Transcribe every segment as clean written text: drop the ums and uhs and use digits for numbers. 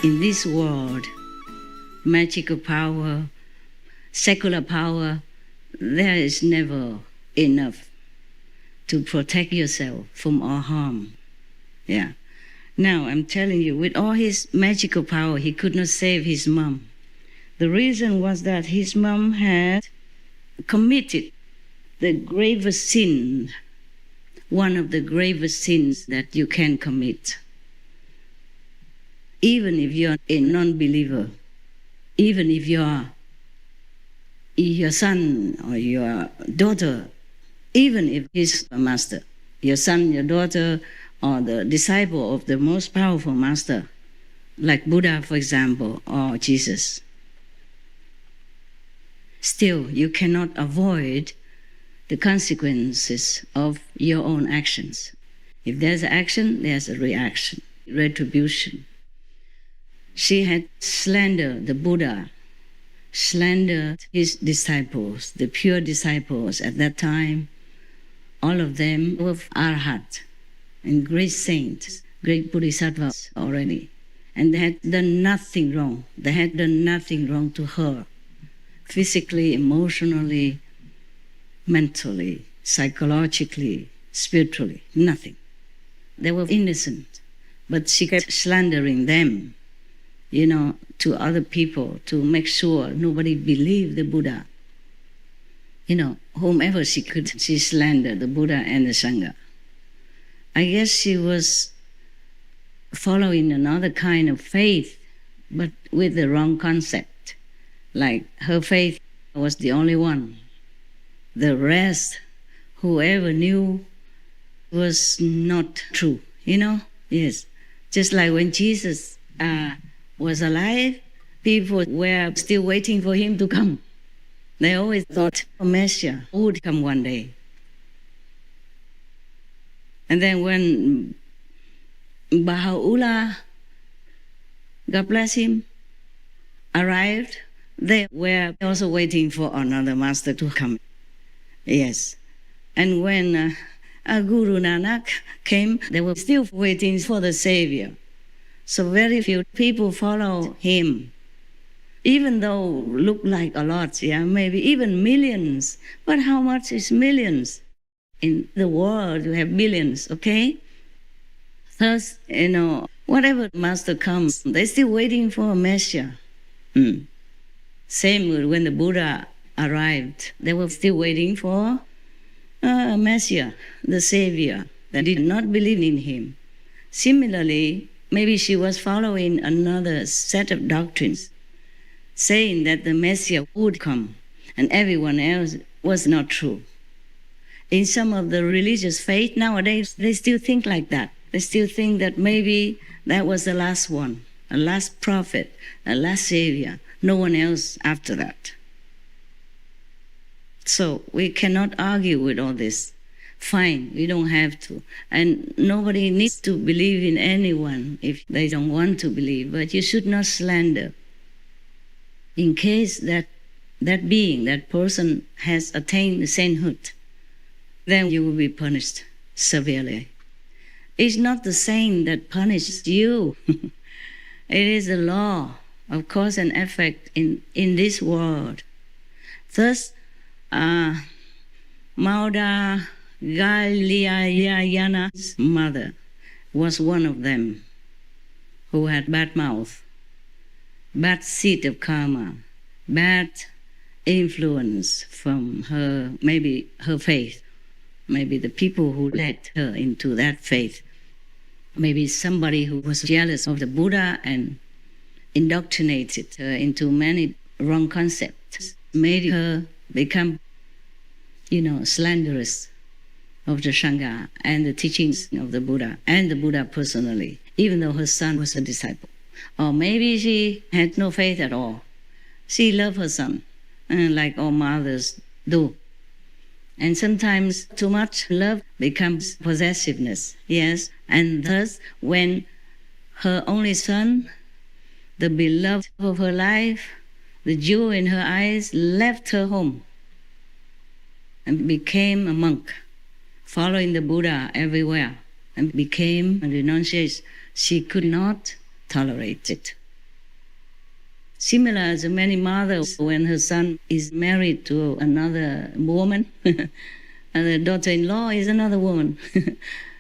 in this world, magical power, secular power, there is never enough to protect yourself from all harm. Yeah. Now, I'm telling you, with all his magical power, he could not save his mom. The reason was that his mom had committed the gravest sin, one of the gravest sins that you can commit. Even if you're a non-believer, even if you're your son or your daughter, even if he's a master, your son, your daughter, or the disciple of the most powerful master, like Buddha, for example, or Jesus, still you cannot avoid the consequences of your own actions. If there's an action, there's a reaction, retribution. She had slandered the Buddha, slandered his disciples, the pure disciples at that time. All of them were arhat and great saints, great bodhisattvas already. And they had done nothing wrong. They had done nothing wrong to her, physically, emotionally, mentally, psychologically, spiritually, nothing. They were innocent, but she kept slandering them, to other people to make sure nobody believed the Buddha. Whomever she could, she slandered the Buddha and the Sangha. I guess she was following another kind of faith, but with the wrong concept. Like her faith was the only one. The rest, whoever knew, was not true, Yes. Just like when Jesus was alive, people were still waiting for him to come. They always thought a Messiah would come one day. And then when Baha'u'llah, God bless him, arrived, they were also waiting for another master to come. Yes. And when Guru Nanak came, they were still waiting for the Savior. So very few people follow him. Even though look like a lot, maybe even millions. But how much is millions? In the world, you have billions, okay? Thus, whatever master comes, they're still waiting for a Messiah. Same with when the Buddha arrived. They were still waiting for a Messiah, the Savior. They did not believe in him. Similarly, maybe she was following another set of doctrines, saying that the Messiah would come, and everyone else was not true. In some of the religious faith nowadays, they still think like that. They still think that maybe that was the last one, a last prophet, a last savior, no one else after that. So we cannot argue with all this. Fine, we don't have to. And nobody needs to believe in anyone if they don't want to believe, but you should not slander. In case that being, that person has attained sainthood, then you will be punished severely. It's not the saint that punishes you. It is the law of cause and effect in this world. Thus, Mauda Galyayana's mother was one of them who had bad mouth, bad seed of karma, bad influence from her, maybe her faith, maybe the people who led her into that faith, maybe somebody who was jealous of the Buddha and indoctrinated her into many wrong concepts, made her become, slanderous of the Sangha and the teachings of the Buddha and the Buddha personally, even though her son was a disciple. Or maybe she had no faith at all. She loved her son, like all mothers do. And sometimes too much love becomes possessiveness, yes. And thus, when her only son, the beloved of her life, the jewel in her eyes, left her home and became a monk, following the Buddha everywhere, and became a renunciate, she could not tolerate it. Similar as many mothers, when her son is married to another woman, and the daughter-in-law is another woman,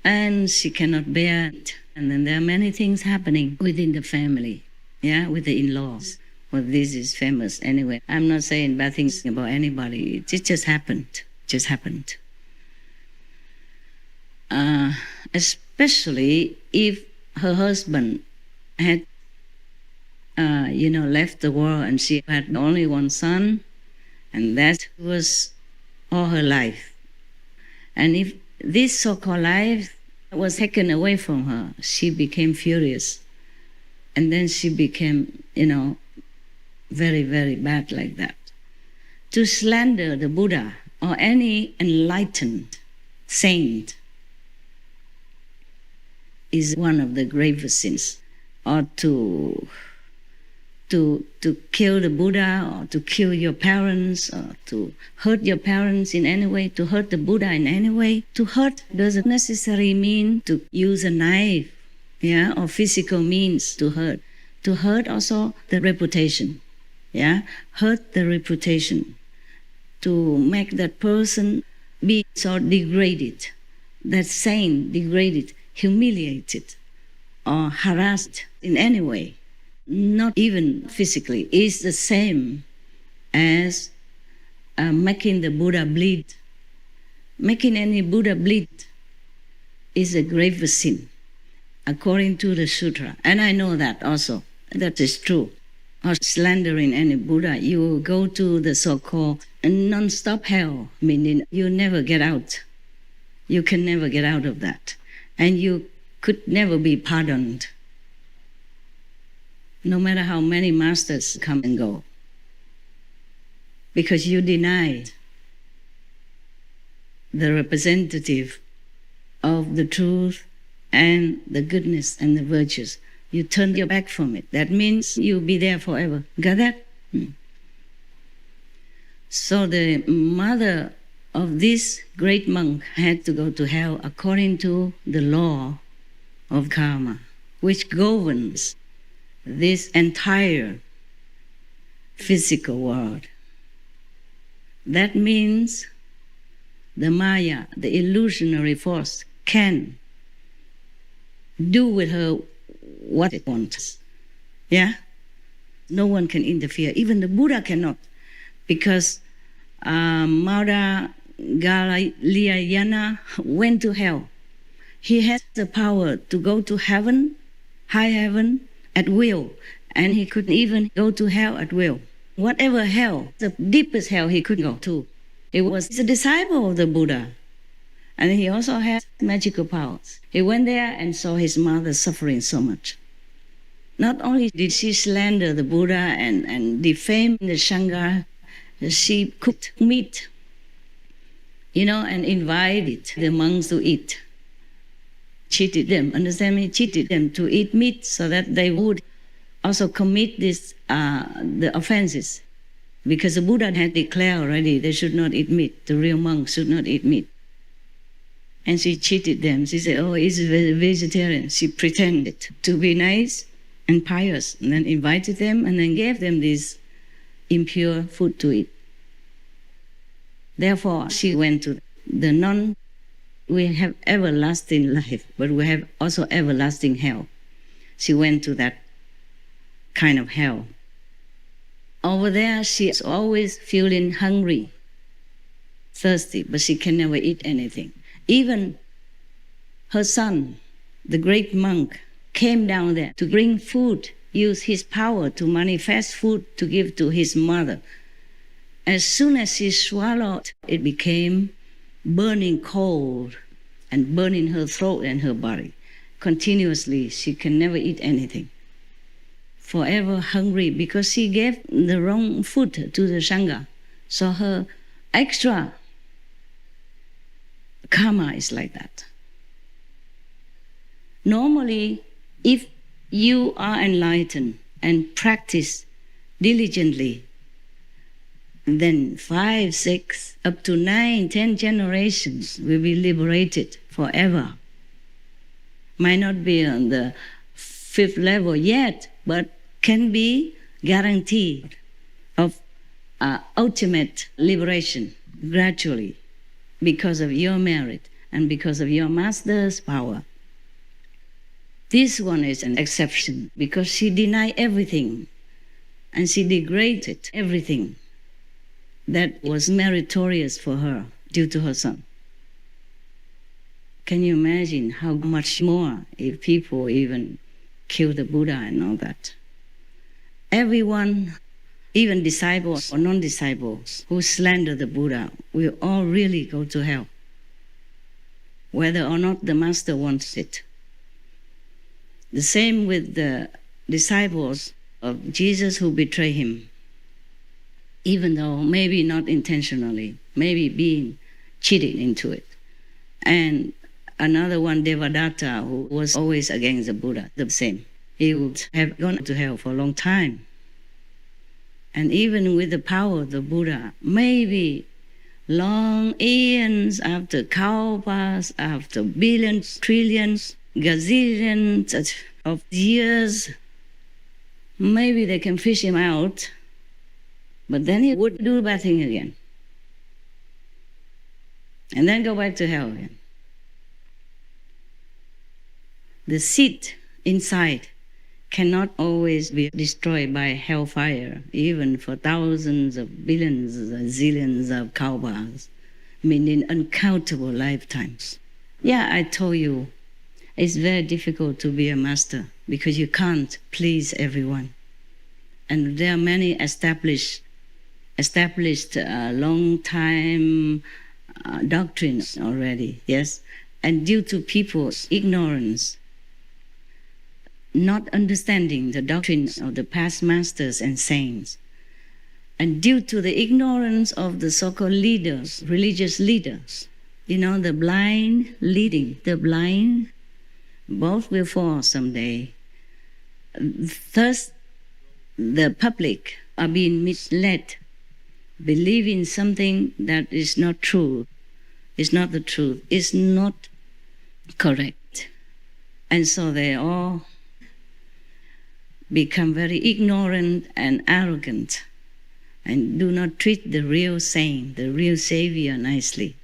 and she cannot bear it. And then there are many things happening within the family, yeah, with the in-laws. Well, this is famous anyway. I'm not saying bad things about anybody. It just happened. Just happened. Especially if her husband had left the world and she had only one son, and that was all her life. And if this so-called life was taken away from her, she became furious. And then she became, very, very bad like that. To slander the Buddha or any enlightened saint is one of the gravest sins. Or to kill the Buddha, or to kill your parents, or to hurt your parents in any way, to hurt the Buddha in any way. To hurt doesn't necessarily mean to use a knife, yeah, or physical means to hurt. To hurt also the reputation, yeah, hurt the reputation. To make that person be so degraded, that saint degraded, humiliated, or harassed in any way, not even physically, is the same as making the Buddha bleed. Making any Buddha bleed is a grave sin, according to the sutra. And I know that also. That is true. Or slandering any Buddha, you go to the so-called non-stop hell, meaning you never get out. You can never get out of that. And you could never be pardoned, no matter how many masters come and go, because you denied the representative of the truth and the goodness and the virtues. You turn your back from it. That means you'll be there forever. Got that? So the mother of this great monk had to go to hell according to the law of karma, which governs this entire physical world. That means the Maya, the illusionary force, can do with her what it wants. Yeah? No one can interfere. Even the Buddha cannot, because Maura Galayana went to hell. He had the power to go to heaven, high heaven, at will, and he could even go to hell at will. Whatever hell, the deepest hell he could go to. He was a disciple of the Buddha, and he also had magical powers. He went there and saw his mother suffering so much. Not only did she slander the Buddha and defame the Sangha, she cooked meat, and invited the monks to eat. Cheated them, understand me? Cheated them to eat meat so that they would also commit the offenses. Because the Buddha had declared already they should not eat meat. The real monks should not eat meat. And she cheated them. She said, oh, he's a vegetarian. She pretended to be nice and pious, and then invited them and then gave them this impure food to eat. Therefore, she went to the nun. We have everlasting life, but we have also everlasting hell. She went to that kind of hell. Over there, she's always feeling hungry, thirsty, but she can never eat anything. Even her son, the great monk, came down there to bring food, use his power to manifest food to give to his mother. As soon as she swallowed, it became burning cold and burning her throat and her body. Continuously, she can never eat anything. Forever hungry because she gave the wrong food to the Sangha. So her extra karma is like that. Normally, if you are enlightened and practice diligently, then 5, 6, up to 9, 10 generations will be liberated forever. Might not be on the 5th level yet, but can be guarantee of ultimate liberation gradually because of your merit and because of your master's power. This one is an exception because she denied everything and she degraded everything that was meritorious for her due to her son. Can you imagine how much more if people even kill the Buddha and all that? Everyone, even disciples or non-disciples who slander the Buddha, will all really go to hell, whether or not the master wants it. The same with the disciples of Jesus who betray him, even though maybe not intentionally, maybe being cheated into it. And another one, Devadatta, who was always against the Buddha, the same. He would have gone to hell for a long time. And even with the power of the Buddha, maybe long eons after kalpas, after billions, trillions, gazillions of years, maybe they can fish him out, but then he would do a bad thing again. And then go back to hell again. The seed inside cannot always be destroyed by hellfire, even for thousands of billions, zillions of kalpas, meaning uncountable lifetimes. Yeah, I told you, it's very difficult to be a master because you can't please everyone. And there are many established long-time doctrines already, yes? And due to people's ignorance, not understanding the doctrines of the past masters and saints, and due to the ignorance of the so-called leaders, religious leaders, the blind leading the blind, both will fall someday. Thus, the public are being misled, believing something that is not true, is not the truth, is not correct. And so they all become very ignorant and arrogant and do not treat the real saint, the real savior nicely.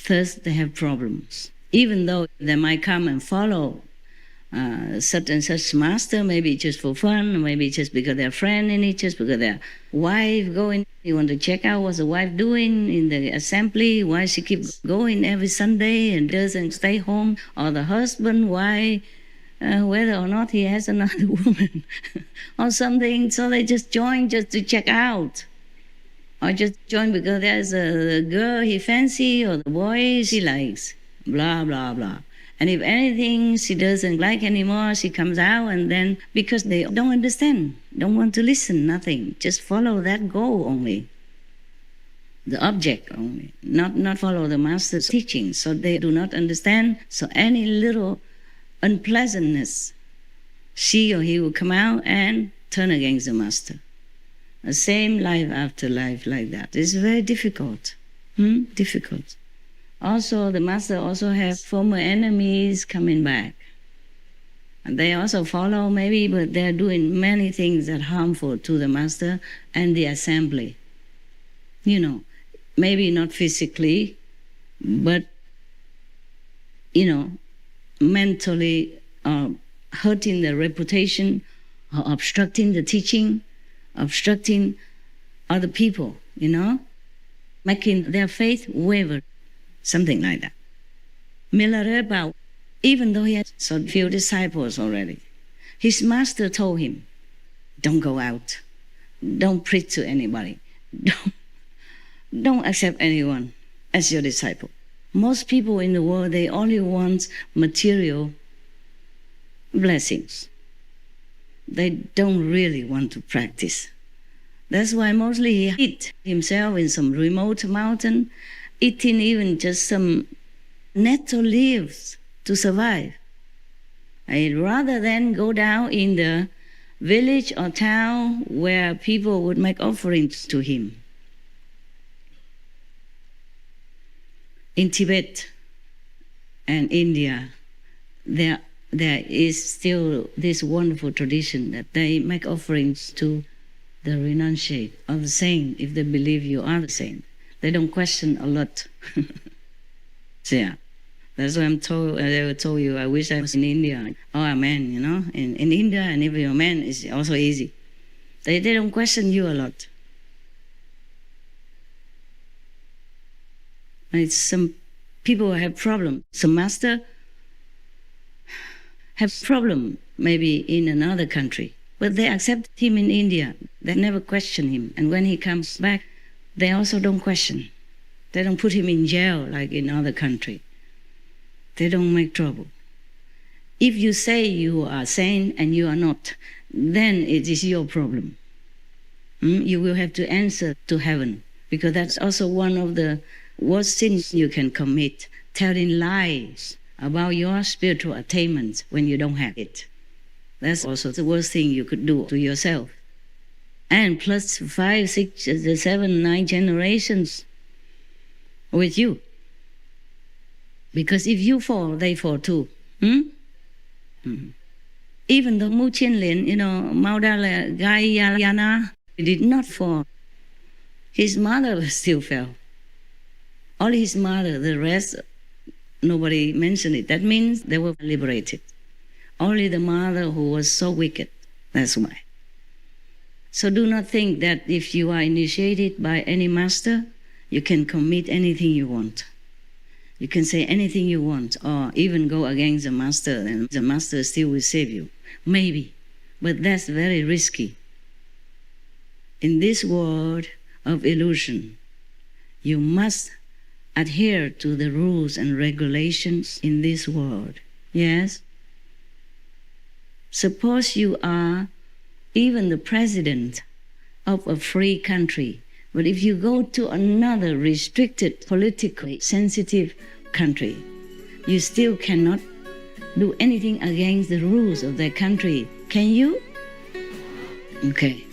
Thus, they have problems. Even though they might come and follow such and such master, maybe just for fun, maybe just because they're friend in it, just because their wife going. You want to check out what the wife doing in the assembly, why she keeps going every Sunday and doesn't stay home, or the husband, why, whether or not he has another woman or something. So they just join just to check out. Or just join because there's a girl he fancy or the boy she likes, blah, blah, blah. And if anything she doesn't like anymore, she comes out, and then because they don't understand, don't want to listen, nothing, just follow that goal only, the object only, not follow the master's teaching. So they do not understand. So any little unpleasantness, she or he will come out and turn against the master. The same life after life like that. It's very difficult. Difficult. Also, the master also have former enemies coming back. And they also follow maybe, but they're doing many things that are harmful to the master and the assembly. Maybe not physically, but, mentally hurting the reputation, or obstructing the teaching, obstructing other people, making their faith waver. Something like that. Milarepa, even though he had so few disciples already, his master told him, don't go out. Don't preach to anybody. Don't accept anyone as your disciple. Most people in the world, they only want material blessings. They don't really want to practice. That's why mostly he hid himself in some remote mountain, eating even just some nettle leaves to survive. Rather than go down in the village or town where people would make offerings to him. In Tibet and India, there are there is still this wonderful tradition that they make offerings to the renunciate of the saint if they believe you are the saint. They don't question a lot. So, yeah. That's why I told you, I wish I was in India. Oh, a man, you know. In India, and if you're a man, it's also easy. They don't question you a lot. And some people have problem. Some master have problem maybe in another country, but they accept him in India. They never question him. And when he comes back, they also don't question. They don't put him in jail like in other country. They don't make trouble. If you say you are sane and you are not, then it is your problem. You will have to answer to heaven, because that's also one of the worst sins you can commit, telling lies about your spiritual attainment when you don't have it. That's also the worst thing you could do to yourself. And plus 5, 6, 7, 9 generations with you. Because if you fall, they fall too. Even the Mu Chien Lin, Maudala Gayana, did not fall. His mother still fell. Only his mother, the rest, nobody mentioned it. That means they were liberated. Only the mother who was so wicked, that's why. So do not think that if you are initiated by any master, you can commit anything you want. You can say anything you want, or even go against the master, and the master still will save you. Maybe, but that's very risky. In this world of illusion, you must adhere to the rules and regulations in this world. Yes? Suppose you are even the president of a free country, but if you go to another restricted, politically sensitive country, you still cannot do anything against the rules of that country. Can you? Okay.